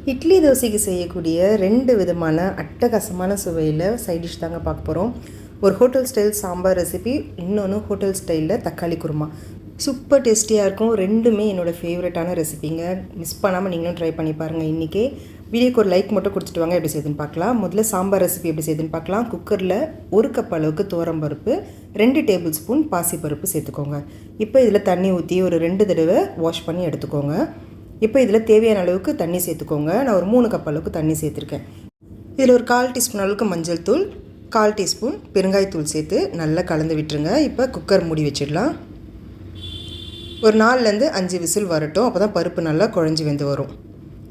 இட்லி தோசைக்கு செய்யக்கூடிய 2 விதமான அட்டகாசமான சுவையில் சைட் டிஷ் தாங்க பார்க்க போகிறோம். ஒரு ஹோட்டல் ஸ்டைல் சாம்பார் ரெசிபி, இன்னொன்று ஹோட்டல் ஸ்டைலில் தக்காளி குருமா. சூப்பர் டேஸ்டியாக இருக்கும். ரெண்டுமே என்னோடய ஃபேவரட்டான ரெசிபிங்க. மிஸ் பண்ணாமல் நீங்களும் ட்ரை பண்ணி பாருங்கள். இன்றைக்கி வீடியோக்கு ஒரு லைக் மட்டும் கொடுத்துட்டு வாங்க. எப்படி செய்யுதுன்னு பார்க்கலாம். முதல்ல சாம்பார் ரெசிபி எப்படி செய்யுதுன்னு பார்க்கலாம். குக்கரில் 1 கப் அளவுக்கு துவரம்பருப்பு, 2 டேபிள் ஸ்பூன் பாசிப்பருப்பு சேர்த்துக்கோங்க. இப்போ இதில் தண்ணி ஊற்றி ஒரு 2 தடவை வாஷ் பண்ணி எடுத்துக்கோங்க. இப்போ இதில் தேவையான அளவுக்கு தண்ணி சேர்த்துக்கோங்க. நான் ஒரு 3 கப் அளவுக்கு தண்ணி சேர்த்துருக்கேன். இதில் ஒரு 1/4 டீஸ்பூன் அளவுக்கு மஞ்சள் தூள், 1/4 டீஸ்பூன் பெருங்காயத்தூள் சேர்த்து நல்லா கலந்து விட்டுருங்க. இப்போ குக்கர் மூடி வச்சிடலாம். ஒரு 4லேருந்து 5 விசில் வரட்டும். அப்போ தான் பருப்பு நல்லா குழஞ்சி வெந்து வரும்.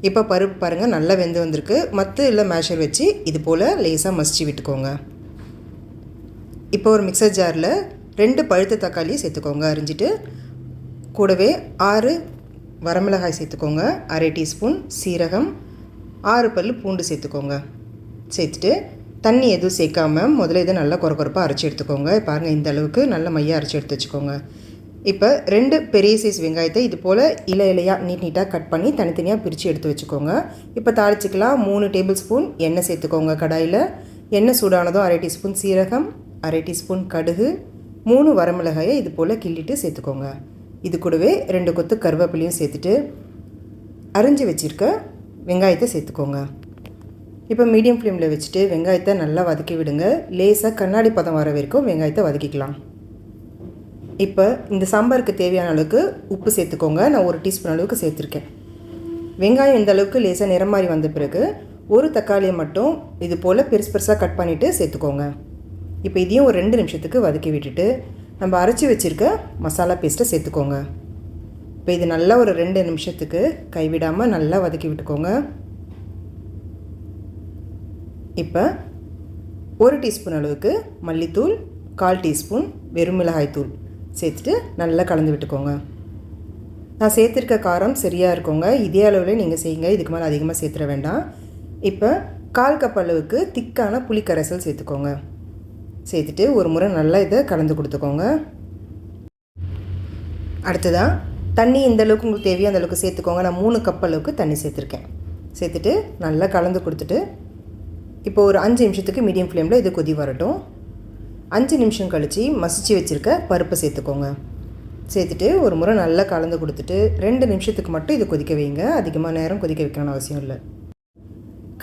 இப்போ பருப்பு பாருங்கள் நல்லா வெந்து வந்திருக்கு. மற்ற இல்லை மேஷர் வச்சு இது போல் லேசாக மசிச்சு விட்டுக்கோங்க. இப்போ ஒரு மிக்சர் ஜாரில் 2 பழுத்த தக்காளி சேர்த்துக்கோங்க அரிஞ்சிட்டு. கூடவே 6 வரமிளகாய் சேர்த்துக்கோங்க, 1/2 டீஸ்பூன் சீரகம், 6 பல் பூண்டு சேர்த்துக்கோங்க. சேர்த்துட்டு தண்ணி எதுவும் சேர்க்காமல் முதல்ல இதை நல்லா கொரப்பாக அரைச்சி எடுத்துக்கோங்க. பாருங்கள் இந்த அளவுக்கு நல்ல மையாக அரைச்சி எடுத்து வச்சுக்கோங்க. இப்போ 2 பெரிய சைஸ் வெங்காயத்தை இது போல் இலையாக நீட்டாக கட் பண்ணி தனித்தனியாக பிரித்து எடுத்து வச்சுக்கோங்க. இப்போ தாளிச்சிக்கலாம். 3 டேபிள் ஸ்பூன் எண்ணெய் சேர்த்துக்கோங்க. கடாயில் எண்ணெய் சூடானதும் 1/2 டீஸ்பூன் சீரகம், 1/2 டீஸ்பூன் கடுகு, 3 வரமிளகாயை இது போல் கிள்ளிட்டு சேர்த்துக்கோங்க. இது கூடவே 2 கொத்து கருவேப்பிலையும் சேர்த்துட்டு அரிஞ்சு வச்சுருக்க வெங்காயத்தை சேர்த்துக்கோங்க. இப்போ மீடியம் ஃப்ளேமில் வச்சுட்டு வெங்காயத்தை நல்லா வதக்கி விடுங்க. லேசாக கண்ணாடி பதம் வர வரைக்கும் வெங்காயத்தை வதக்கிக்கலாம். இப்போ இந்த சாம்பாருக்கு தேவையான அளவுக்கு உப்பு சேர்த்துக்கோங்க. நான் 1 டீஸ்பூன் அளவுக்கு சேர்த்துருக்கேன். வெங்காயம் இந்த அளவுக்கு லேசாக நிறம் மாறி வந்த பிறகு ஒரு தக்காளியை மட்டும் இது போல் பெருசாக கட் பண்ணிவிட்டு சேர்த்துக்கோங்க. இப்போ இதையும் ஒரு 2 நிமிஷத்துக்கு வதக்கி விட்டுட்டு நம்ம அரைச்சி வச்சுருக்க மசாலா பேஸ்ட்டை சேர்த்துக்கோங்க. இப்போ இது நல்லா ஒரு 2 நிமிஷத்துக்கு கைவிடாமல் நல்லா வதக்கி விட்டுக்கோங்க. இப்போ 1 டீஸ்பூன் அளவுக்கு மல்லித்தூள், 1/4 டீஸ்பூன் வெறுமிளகாய் தூள் சேர்த்துட்டு நல்லா கலந்து விட்டுக்கோங்க. நான் சேர்த்துருக்க காரம் சரியாக இருக்குங்க. இதே அளவில் நீங்கள் செய்யுங்க. இதுக்கு மேலே அதிகமாக சேர்த்துட வேண்டாம். இப்போ 1/4 கப் அளவுக்கு திக்கான புளிக்கரைசல் சேர்த்துக்கோங்க. சேர்த்துட்டு ஒரு முறை நல்லா இதை கலந்து கொடுத்துக்கோங்க. அடுத்ததாக தண்ணி இந்த அளவுக்கு உங்களுக்கு தேவையோ அந்த அளவுக்கு சேர்த்துக்கோங்க. நான் 3 கப் அளவுக்கு தண்ணி சேர்த்துருக்கேன். சேர்த்துட்டு நல்லா கலந்து கொடுத்துட்டு இப்போ ஒரு 5 நிமிஷத்துக்கு மீடியம் ஃப்ளேமில் இது கொதி வரட்டும். 5 நிமிஷம் கழித்து மசிச்சு வச்சுருக்க பருப்பை சேர்த்துக்கோங்க. சேர்த்துட்டு ஒரு முறை நல்லா கலந்து கொடுத்துட்டு 2 நிமிஷத்துக்கு மட்டும் இது கொதிக்க வைங்க. அதிகமாக நேரம் கொதிக்க வைக்கணும்னு அவசியம் இல்லை.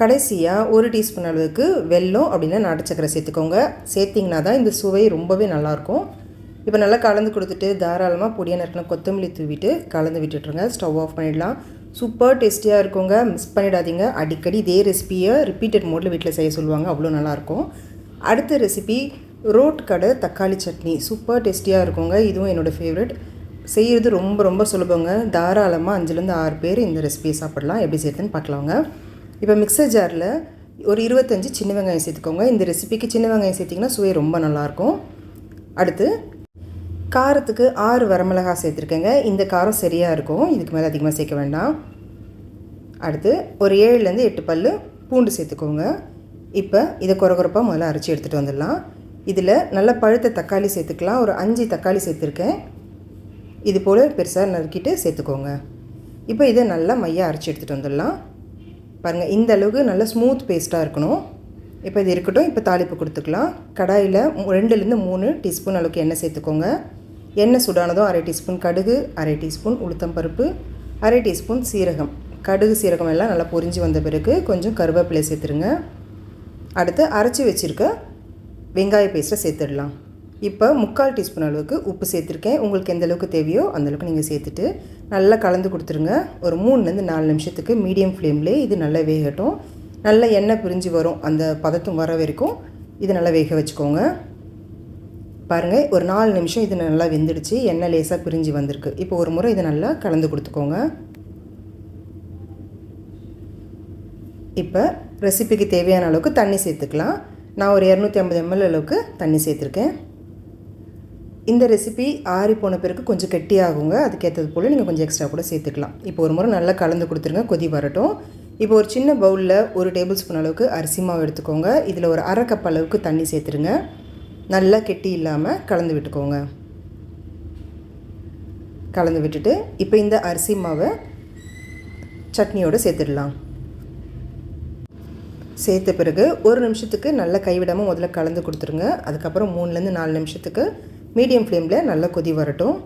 கடைசியாக 1 டீஸ்பூன் அளவுக்கு வெல்லம் அப்படின்னா நாட்டு சக்கரை சேர்த்துக்கோங்க. சேர்த்திங்கன்னா தான் இந்த சுவை ரொம்பவே நல்லாயிருக்கும். இப்போ நல்லா கலந்து கொடுத்துட்டு தாராளமாக பொடியாக நறுக்கின கொத்தமல்லி தூவிட்டு கலந்து விட்டுட்டுருங்க. ஸ்டவ் ஆஃப் பண்ணிடலாம். சூப்பர் டேஸ்டியாக இருக்குங்க. மிஸ் பண்ணிடாதீங்க. அடிக்கடி இதே ரெசிபியை ரிப்பீட்டட் மோடில் வீட்டில் செய்ய சொல்லுவாங்க. அவ்வளோ நல்லாயிருக்கும். அடுத்த ரெசிபி ரோட் கடை தக்காளி சட்னி. சூப்பர் டேஸ்டியாக இருக்குங்க. இதுவும் என்னோடய ஃபேவரட். செய்கிறது ரொம்ப சுலபங்க. தாராளமாக 5லேருந்து 6 பேர் இந்த ரெசிபியை சாப்பிடலாம். எப்படி சேர்த்துன்னு பார்க்கலாங்க. இப்போ மிக்சர் ஜாரில் ஒரு 25 சின்ன வெங்காயம் சேர்த்துக்கோங்க. இந்த ரெசிபிக்கு சின்ன வெங்காயம் சேர்த்திங்கன்னா சுவை ரொம்ப நல்லாயிருக்கும். அடுத்து காரத்துக்கு 6 வரமிளகாய் சேர்த்துருக்கேங்க. இந்த காரம் சரியாக இருக்கும். இதுக்கு மேலே அதிகமாக சேர்க்க வேண்டாம். அடுத்து ஒரு 7லேருந்து 8 பல் பூண்டு சேர்த்துக்கோங்க. இப்போ இதை கொரப்பாக முதல்ல அரைச்சி எடுத்துகிட்டு வந்துடலாம். இதில் நல்லா பழுத்த தக்காளி சேர்த்துக்கலாம். ஒரு 5 தக்காளி சேர்த்துருக்கேன். இது போல் பெருசாக நறுக்கிட்டு சேர்த்துக்கோங்க. இப்போ இதை நல்லா மையாக அரைச்சி எடுத்துகிட்டு வந்துடலாம். பாருங்கள் இந்த அளவுக்கு நல்லா ஸ்மூத் பேஸ்ட்டாக இருக்கணும். இப்போ இது இருக்கட்டும். இப்போ தாளிப்பு கொடுத்துக்கலாம். கடாயில் 2லேருந்து 3 டீஸ்பூன் அளவுக்கு எண்ணெய் சேர்த்துக்கோங்க. எண்ணெய் சூடானதும் 1/2 டீஸ்பூன் கடுகு, 1/2 டீஸ்பூன் உளுத்தம்பருப்பு, 1/2 டீஸ்பூன் சீரகம். கடுகு சீரகம் எல்லாம் நல்லா பொரிஞ்சு வந்த பிறகு கொஞ்சம் கருவேப்பிலை சேர்த்துருங்க. அடுத்து அரைச்சி வச்சுருக்க வெங்காய பேஸ்ட்டை சேர்த்துடலாம். இப்போ 3/4 டீஸ்பூன் அளவுக்கு உப்பு சேர்த்துருக்கேன். உங்களுக்கு எந்த அளவுக்கு தேவையோ அந்தளவுக்கு நீங்கள் சேர்த்துட்டு நல்லா கலந்து கொடுத்துருங்க. ஒரு 3லேருந்து 4 நிமிஷத்துக்கு மீடியம் ஃப்ளேம்லேயே இது நல்லா வேகட்டும். நல்லா எண்ணெய் பிரிஞ்சு வரும். அந்த பதத்தும் வர வரைக்கும் இது நல்லா வேக வச்சுக்கோங்க. பாருங்கள் ஒரு 4 நிமிஷம் இது நல்லா வெந்துடுச்சு. எண்ணெய் லேசாக பிரிஞ்சு வந்திருக்கு. இப்போ ஒரு முறை இதை நல்லா கலந்து கொடுத்துக்கோங்க. இப்போ ரெசிபிக்கு தேவையான அளவுக்கு தண்ணி சேர்த்துக்கலாம். நான் ஒரு 250 ml அளவுக்கு தண்ணி சேர்த்துருக்கேன். இந்த ரெசிபி ஆறி போன பிறகு கொஞ்சம் கெட்டியாகுங்க. அதுக்கேற்றது போல் நீங்கள் கொஞ்சம் எக்ஸ்ட்ரா கூட சேர்த்துக்கலாம். இப்போ ஒரு முறை நல்லா கலந்து கொடுத்துருங்க. கொதி வரட்டும். இப்போ ஒரு சின்ன பவுலில் 1 டேபிள் ஸ்பூன் அளவுக்கு அரிசி மாவு எடுத்துக்கோங்க. இதில் ஒரு 1/2 கப் அளவுக்கு தண்ணி சேர்த்துருங்க. நல்லா கெட்டி இல்லாமல் கலந்து விட்டுக்கோங்க. கலந்து விட்டுட்டு இப்போ இந்த அரிசி மாவை சட்னியோடு சேர்த்துடலாம். சேர்த்த பிறகு 1 நிமிஷத்துக்கு நல்லா கைவிடாமல் முதல்ல கலந்து கொடுத்துருங்க. அதுக்கப்புறம் 3லேருந்து 4 நிமிஷத்துக்கு மீடியம் ஃப்ளேமில் நல்லா கொதி வரட்டும்.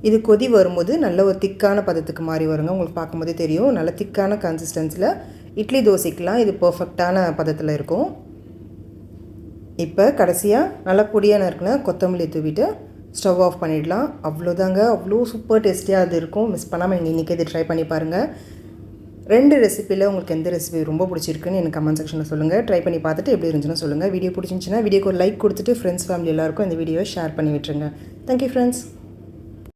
இது கொதி வரும்போது நல்ல ஒரு திக்கான பதத்துக்கு மாறி வருங்க. உங்களுக்கு பார்க்கும்போதே தெரியும், நல்ல திக்கான கன்சிஸ்டன்சியில் இட்லி தோசைக்கெலாம் இது பர்ஃபெக்டான பதத்தில் இருக்கும். இப்போ கடைசியாக நல்லா பொடியான இருக்குன்னா கொத்தமல்லி தூவிட்டு ஸ்டவ் ஆஃப் பண்ணிடலாம். அவ்வளோதாங்க, அவ்வளோ சூப்பர் டேஸ்டியாக அது இருக்கும். மிஸ் பண்ணாமல் நீங்கள் இன்றைக்கி இது ட்ரை பண்ணி பாருங்கள். 2 ரெசிப்பியில் உங்களுக்கு எந்த ரெசிபி ரொம்ப பிடிச்சிருக்குன்னு எனக்கு கமெண்ட் செக்ஷனில் சொல்லுங்கள். ட்ரை பண்ணி பார்த்துட்டு எப்படி இருந்துச்சுன்னு சொல்லுங்கள். வீடியோ பிடிச்சிருந்துச்சுன்னா வீடியோக்கு ஒரு லைக் கொடுத்துட்டு ஃப்ரெண்ட்ஸ் ஃபேமிலி எல்லாருக்கும் இந்த வீடியோவை ஷேர் பண்ணி விட்டுருங்க. Thank you friends.